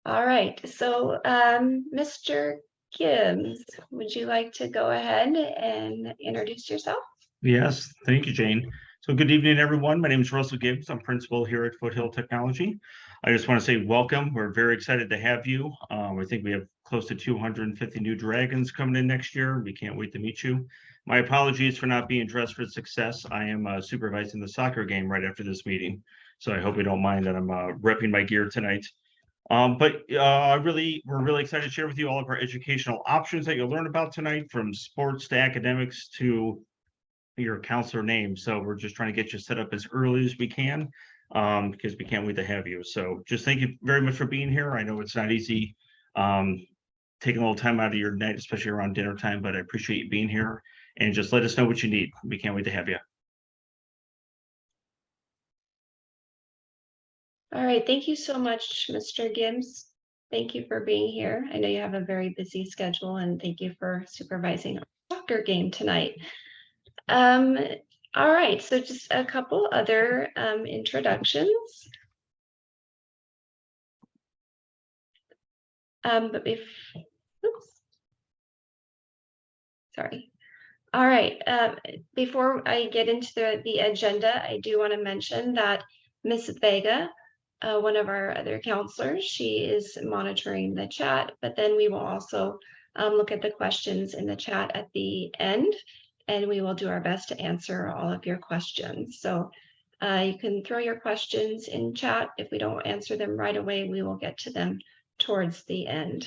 All right, so Mr. Gibbs, would you like to go ahead and introduce yourself? Yes, thank you, Jane. So good evening, everyone. My name is Russell Gibbs. I'm principal here at Foothill Technology. I just want to say welcome. We're very excited to have you. I think we have close to 250 new dragons coming in next year. We can't wait to meet you. My apologies for not being dressed for success. I am supervising the soccer game right after this meeting. So I hope you don't mind that I'm repping my gear tonight. We're really excited to share with you all of our educational options that you'll learn about tonight, from sports to academics to your counselor name. So we're just trying to get you set up as early as we can, because we can't wait to have you. So just thank you very much for being here. I know it's not easy taking a little time out of your night, especially around dinner time, but I appreciate you being here, and just let us know what you need. We can't wait to have you. All right, thank you so much, Mr. Gibbs. Thank you for being here. I know you have a very busy schedule, and thank you for supervising our soccer game tonight. All right, so just a couple other introductions. But oops, sorry. All right, before I get into the agenda, I do want to mention that Ms. Vega, one of our other counselors, she is monitoring the chat, but then we will also look at the questions in the chat at the end, and we will do our best to answer all of your questions. So you can throw your questions in chat. If we don't answer them right away, we will get to them towards the end.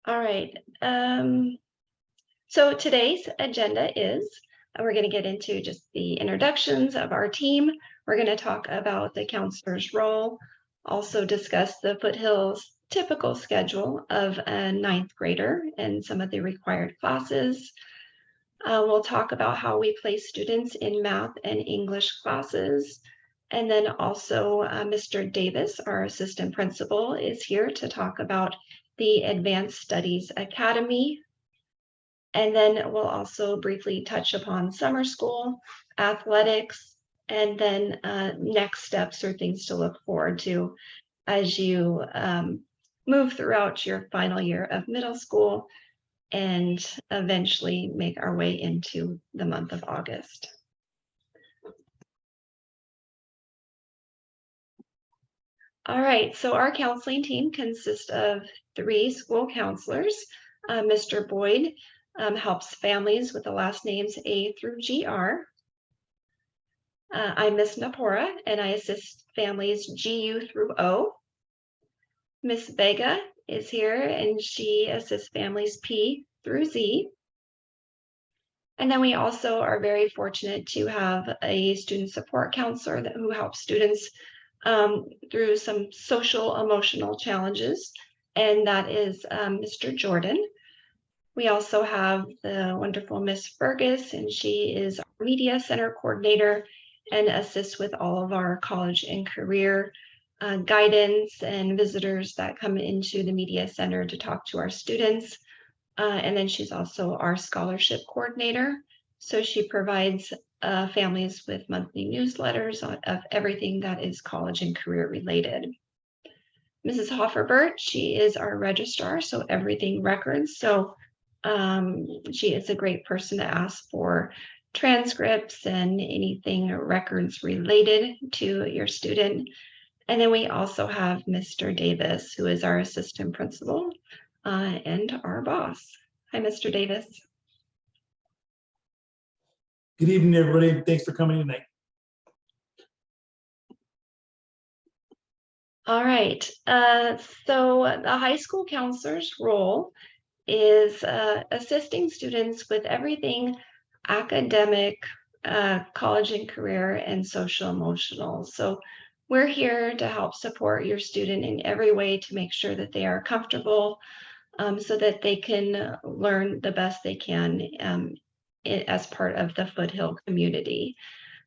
All right. So today's agenda is, we're going to get into just the introductions of our team. We're going to talk about the counselor's role, also discuss the Foothills typical schedule of a ninth grader and some of the required classes. We'll talk about how we place students in math and English classes. And then also Mr. Davis, our assistant principal, is here to talk about the Advanced Studies Academy. And then we'll also briefly touch upon summer school, athletics, and then next steps or things to look forward to as you move throughout your final year of middle school and eventually make our way into the month of August. All right, so our counseling team consists of 3 school counselors. Mr. Boyd helps families with the last names A through GR. I'm Miss Napora, and I assist families GU through O. Miss Vega is here, and she assists families P through Z. And then we also are very fortunate to have a student support counselor who helps students through some social emotional challenges, and that is Mr. Jordan. We also have the wonderful Miss Fergus, and she is our media center coordinator and assists with all of our college and career guidance and visitors that come into the media center to talk to our students. And then she's also our scholarship coordinator. So she provides families with monthly newsletters of everything that is college and career related. Mrs. Hofferbert, she is our registrar, so everything records. So she is a great person to ask for transcripts and anything records related to your student. And then we also have Mr. Davis, who is our assistant principal and our boss. Hi, Mr. Davis. Good evening, everybody. Thanks for coming tonight. All right. So the high school counselor's role is assisting students with everything academic, college and career, and social emotional. So we're here to help support your student in every way to make sure that they are comfortable so that they can learn the best they can as part of the Foothill community.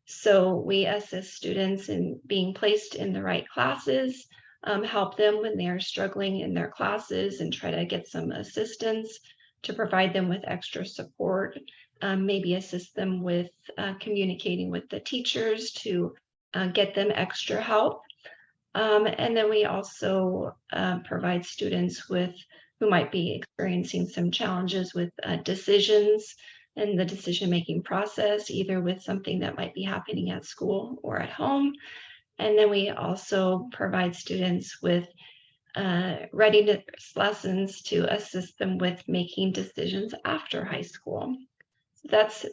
So we assist students in being placed in the right classes, help them when they are struggling in their classes, and try to get some assistance to provide them with extra support, maybe assist them with communicating with the teachers to get them extra help. And then we also provide students who might be experiencing some challenges with decisions and the decision-making process, either with something that might be happening at school or at home. And then we also provide students with readiness lessons to assist them with making decisions after high school. So that's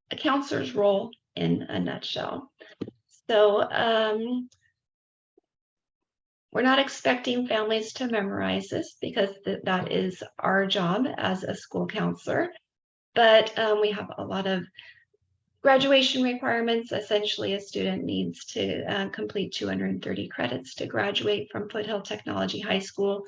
a counselor's role in a nutshell. So we're not expecting families to memorize this because that is our job as a school counselor, but we have a lot of graduation requirements. Essentially, a student needs to complete 230 credits to graduate from Foothill Technology High School.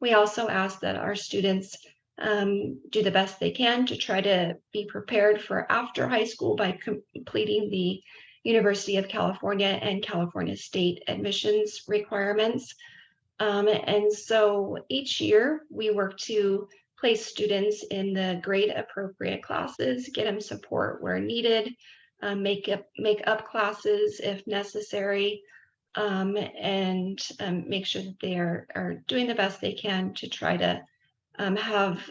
We also ask that our students do the best they can to try to be prepared for after high school by completing the University of California and California State admissions requirements. And so each year we work to place students in the grade appropriate classes, get them support where needed, make up classes if necessary, and make sure that they are doing the best they can to try to have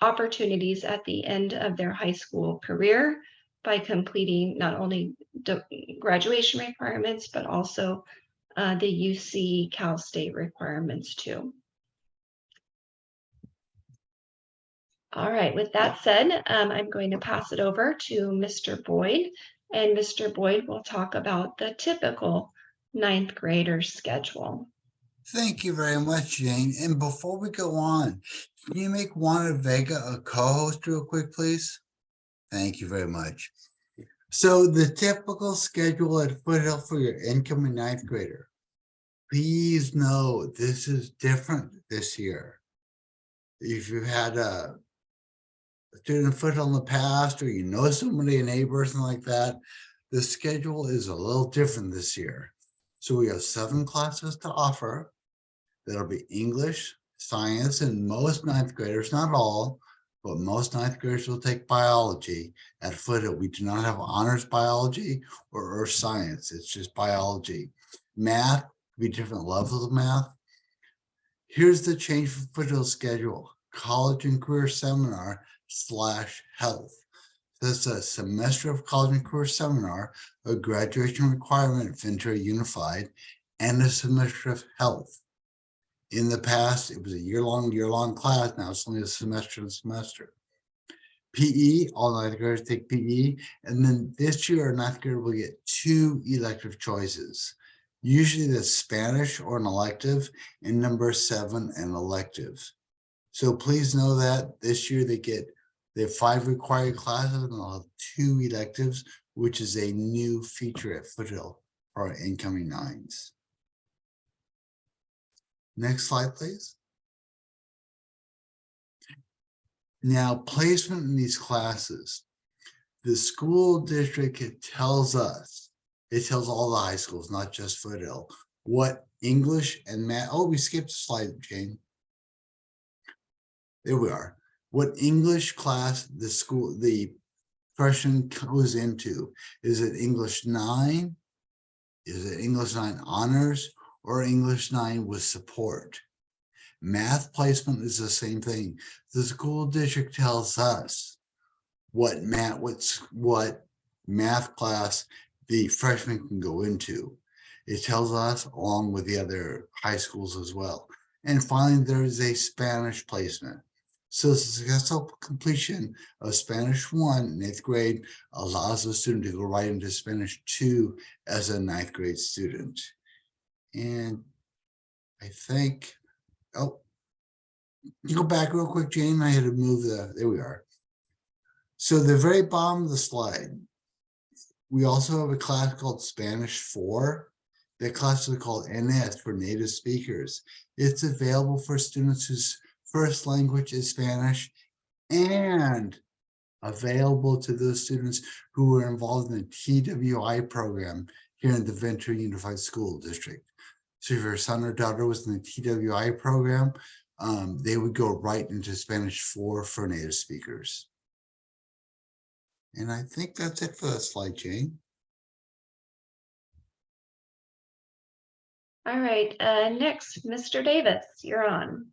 opportunities at the end of their high school career by completing not only graduation requirements, but also the UC Cal State requirements too. All right, with that said, I'm going to pass it over to Mr. Boyd, and Mr. Boyd will talk about the typical ninth grader schedule. Thank you very much, Jane. And before we go on, can you make Juana Vega a co-host real quick, please? Thank you very much. So the typical schedule at Foothill for your incoming ninth grader. Please know this is different this year. If you've had a student Foothill in the past, or you know somebody, a neighbor, or something like that, the schedule is a little different this year. So we have 7 classes to offer. That'll be English, science, and most ninth graders, not all, but most ninth graders will take biology at Foothill. We do not have honors biology or earth science. It's just biology. Math, be different levels of math. Here's the change for Foothill's schedule: college and career seminar / health. This is a semester of college and career seminar, a graduation requirement at Ventura Unified, and a semester of health. In the past, it was a year-long class. Now it's only a semester and semester. PE, all ninth graders take PE. And then this year, a ninth grader will get 2 elective choices. Usually that's Spanish or an elective, and number 7, an elective. So please know that this year they have 5 required classes and they'll have 2 electives, which is a new feature at Foothill for our incoming nines. Next slide, please. Now, placement in these classes. The school district tells us, it tells all the high schools, not just Foothill, what English and math. Oh, we skipped a slide, Jane. There we are. What English class the freshman goes into. Is it English 9? Is it English 9 honors, or English 9 with support? Math placement is the same thing. The school district tells us what math class the freshman can go into. It tells us along with the other high schools as well. And finally, there is a Spanish placement. So the successful completion of Spanish 1 in 8th grade allows the student to go right into Spanish 2 as a 9th grade student. And I think, oh, you go back real quick, Jane. I had to move there we are. So the very bottom of the slide, we also have a class called Spanish 4. That class is called NS for native speakers. It's available for students whose first language is Spanish, and available to those students who are involved in the TWI program here in the Ventura Unified School District. So if your son or daughter was in the TWI program, they would go right into Spanish 4 for native speakers. And I think that's it for that slide, Jane. All right, next, Mr. Davis, you're on.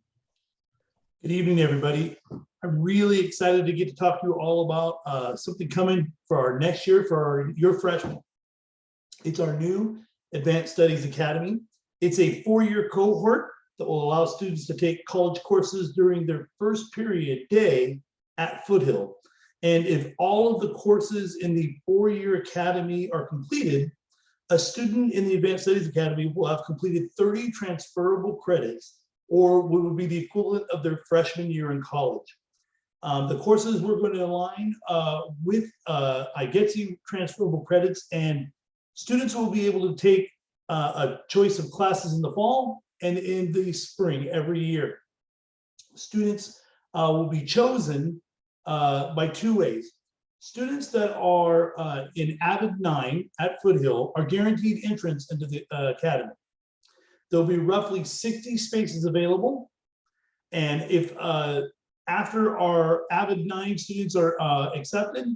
Good evening, everybody. I'm really excited to get to talk to you all about something coming for our next year for your freshmen. It's our new Advanced Studies Academy. It's a 4-year cohort that will allow students to take college courses during their first period day at Foothill. And if all of the courses in the 4-year academy are completed, a student in the Advanced Studies Academy will have completed 30 transferable credits, or what would be the equivalent of their freshman year in college. The courses we're going to align with IGETSU transferable credits, and students will be able to take a choice of classes in the fall and in the spring every year. Students will be chosen by 2 ways. Students that are in Avid 9 at Foothill are guaranteed entrance into the academy. There'll be roughly 60 spaces available. And if after our Avid 9 students are accepted,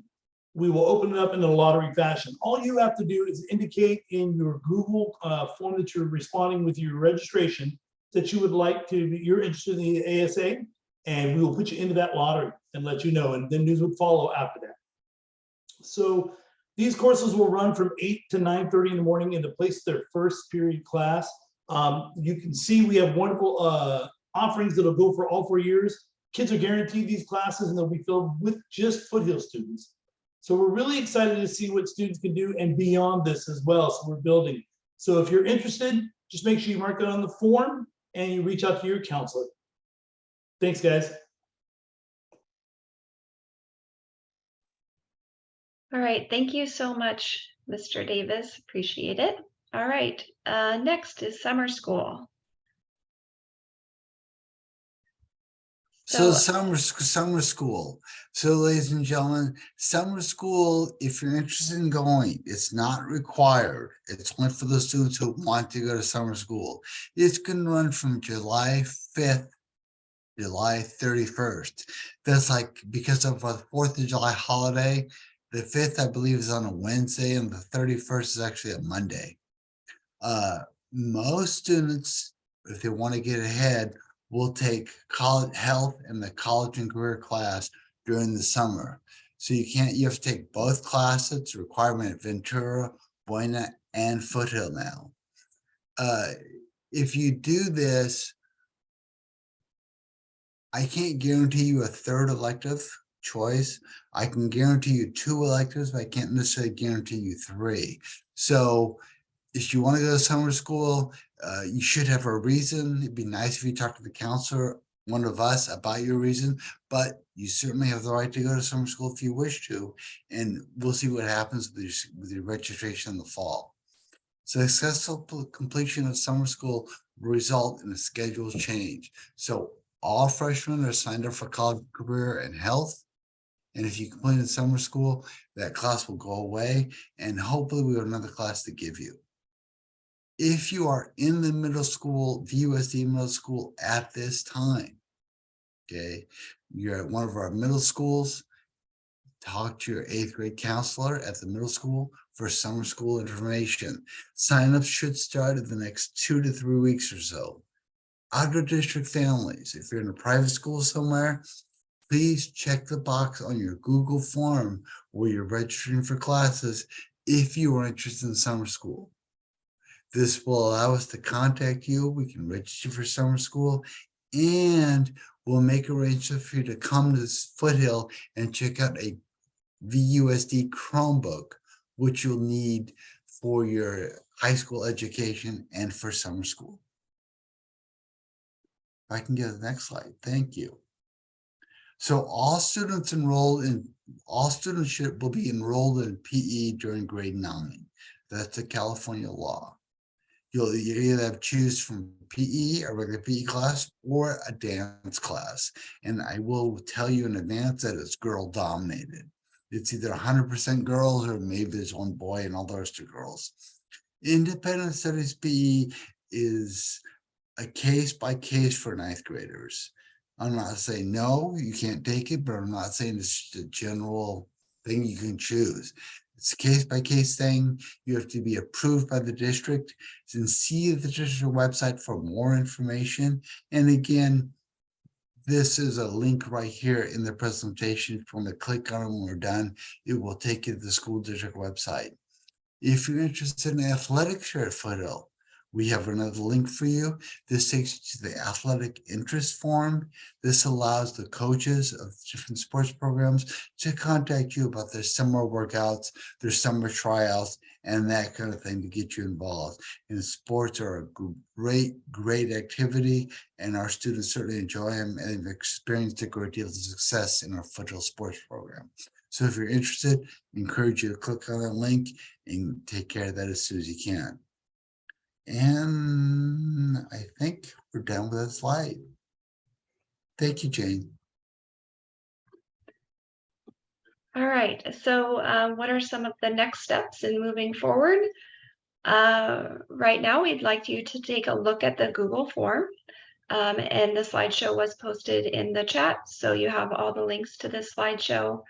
we will open it up in a lottery fashion. All you have to do is indicate in your Google form that you're responding with your registration that you would like to, you're interested in the ASA, and we will put you into that lottery and let you know, and then news would follow after that. So these courses will run from 8 to 9:30 in the morning and to place their first period class. You can see we have wonderful offerings that'll go for all 4 years. Kids are guaranteed these classes and they'll be filled with just Foothill students. So we're really excited to see what students can do and beyond this as well. So we're building. So if you're interested, just make sure you mark that on the form and you reach out to your counselor. Thanks, guys. All right, thank you so much, Mr. Davis. Appreciate it. All right, next is summer school. So summer school. So ladies and gentlemen, summer school, if you're interested in going, it's not required. It's only for those students who want to go to summer school. It's going to run from July 5th, July 31st. That's like because of the 4th of July holiday. The 5th, I believe, is on a Wednesday, and the 31st is actually a Monday. Most students, if they want to get ahead, will take college health and the college and career class during the summer. So you have to take both classes. It's a requirement at Ventura, Buena, and Foothill now. If you do this, I can't guarantee you a third elective choice. I can guarantee you 2 electives, but I can't necessarily guarantee you 3. So if you want to go to summer school, you should have a reason. It'd be nice if you talk to the counselor, one of us, about your reason, but you certainly have the right to go to summer school if you wish to, and we'll see what happens with your registration in the fall. Successful completion of summer school will result in a schedule change. So all freshmen are signed up for college, career, and health. And if you completed summer school, that class will go away, and hopefully we have another class to give you. If you are in the middle school, VUSD middle school at this time, okay, you're at one of our middle schools, talk to your 8th grade counselor at the middle school for summer school information. Sign-ups should start in the next 2 to 3 weeks or so. Out of district families, if you're in a private school somewhere, please check the box on your Google form where you're registering for classes if you are interested in summer school. This will allow us to contact you. We can register for summer school, and we'll make arrangements for you to come to Foothill and check out a VUSD Chromebook, which you'll need for your high school education and for summer school. If I can get the next slide, thank you. So all students will be enrolled in PE during grade 9. That's a California law. You'll either have choose from PE, a regular PE class, or a dance class. And I will tell you in advance that it's girl dominated. It's either 100% girls or maybe there's one boy and all the rest are girls. Independent studies PE is a case by case for 9th graders. I'm not saying no, you can't take it, but I'm not saying it's just a general thing you can choose. It's a case-by-case thing. You have to be approved by the district and see the district website for more information. And again, this is a link right here in the presentation. If you want to click on it when we're done, it will take you to the school district website. If you're interested in athletics here at Foothill, we have another link for you. This takes you to the athletic interest form. This allows the coaches of different sports programs to contact you about their summer workouts, their summer tryouts, and that kind of thing to get you involved. And sports are a great activity, and our students certainly enjoy them and have experienced a great deal of success in our Foothill sports program. So if you're interested, I encourage you to click on that link and take care of that as soon as you can. And I think we're done with that slide. Thank you, Jane. All right, so what are some of the next steps in moving forward? Right now, we'd like you to take a look at the Google form. And the slideshow was posted in the chat, so you have all the links to this slideshow.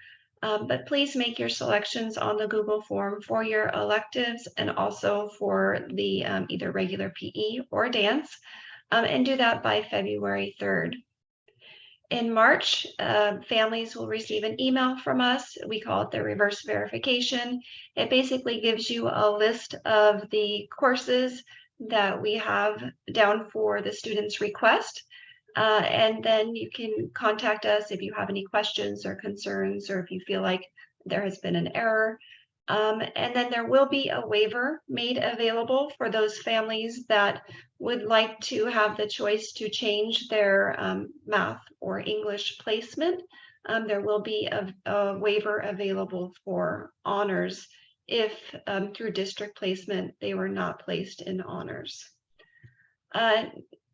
But please make your selections on the Google form for your electives and also for the either regular PE or dance, and do that by February 3rd. In March, families will receive an email from us. We call it the reverse verification. It basically gives you a list of the courses that we have down for the student's request. And then you can contact us if you have any questions or concerns, or if you feel like there has been an error. And then there will be a waiver made available for those families that would like to have the choice to change their math or English placement. There will be a waiver available for honors if through district placement they were not placed in honors.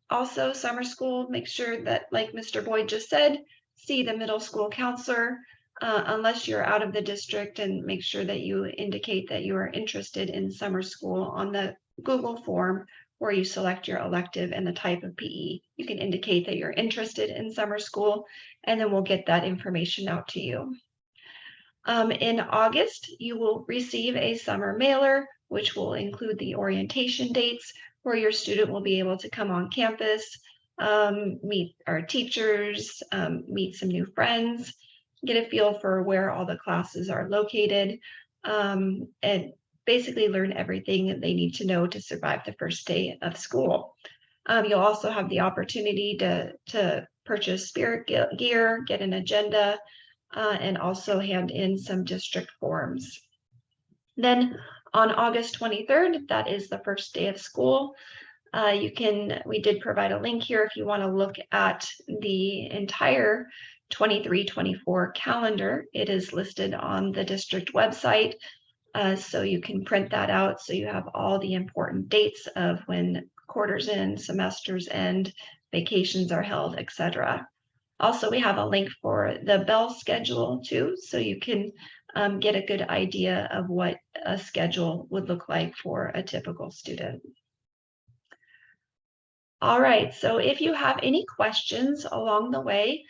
Also, summer school, make sure that, like Mr. Boyd just said, see the middle school counselor unless you're out of the district, and make sure that you indicate that you are interested in summer school on the Google form where you select your elective and the type of PE. You can indicate that you're interested in summer school, and then we'll get that information out to you. In August, you will receive a summer mailer, which will include the orientation dates, where your student will be able to come on campus, meet our teachers, meet some new friends, get a feel for where all the classes are located, and basically learn everything that they need to know to survive the first day of school. You'll also have the opportunity to purchase spirit gear, get an agenda, and also hand in some district forms. Then on August 23rd, that is the first day of school. We did provide a link here if you want to look at the entire 23-24 calendar. It is listed on the district website, so you can print that out so you have all the important dates of when quarters end, semesters end, vacations are held, etc. Also, we have a link for the Bell schedule too, so you can get a good idea of what a schedule would look like for a typical student. All right, so if you have any questions along the way,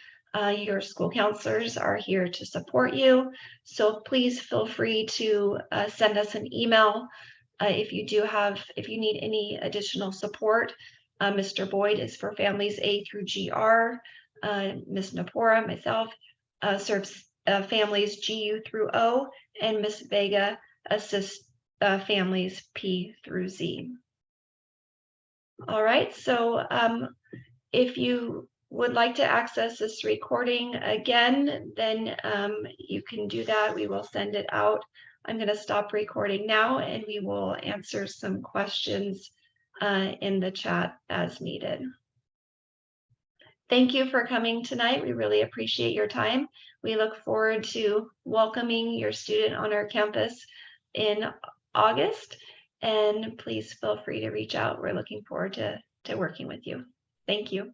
your school counselors are here to support you. So please feel free to send us an email if you need any additional support. Mr. Boyd is for families A through GR. Ms. Napora, myself, serves families GU through O, and Ms. Vega assists families P through Z. All right, so if you would like to access this recording again, then you can do that. We will send it out. I'm going to stop recording now, and we will answer some questions in the chat as needed. Thank you for coming tonight. We really appreciate your time. We look forward to welcoming your student on our campus in August, and please feel free to reach out. We're looking forward to working with you. Thank you.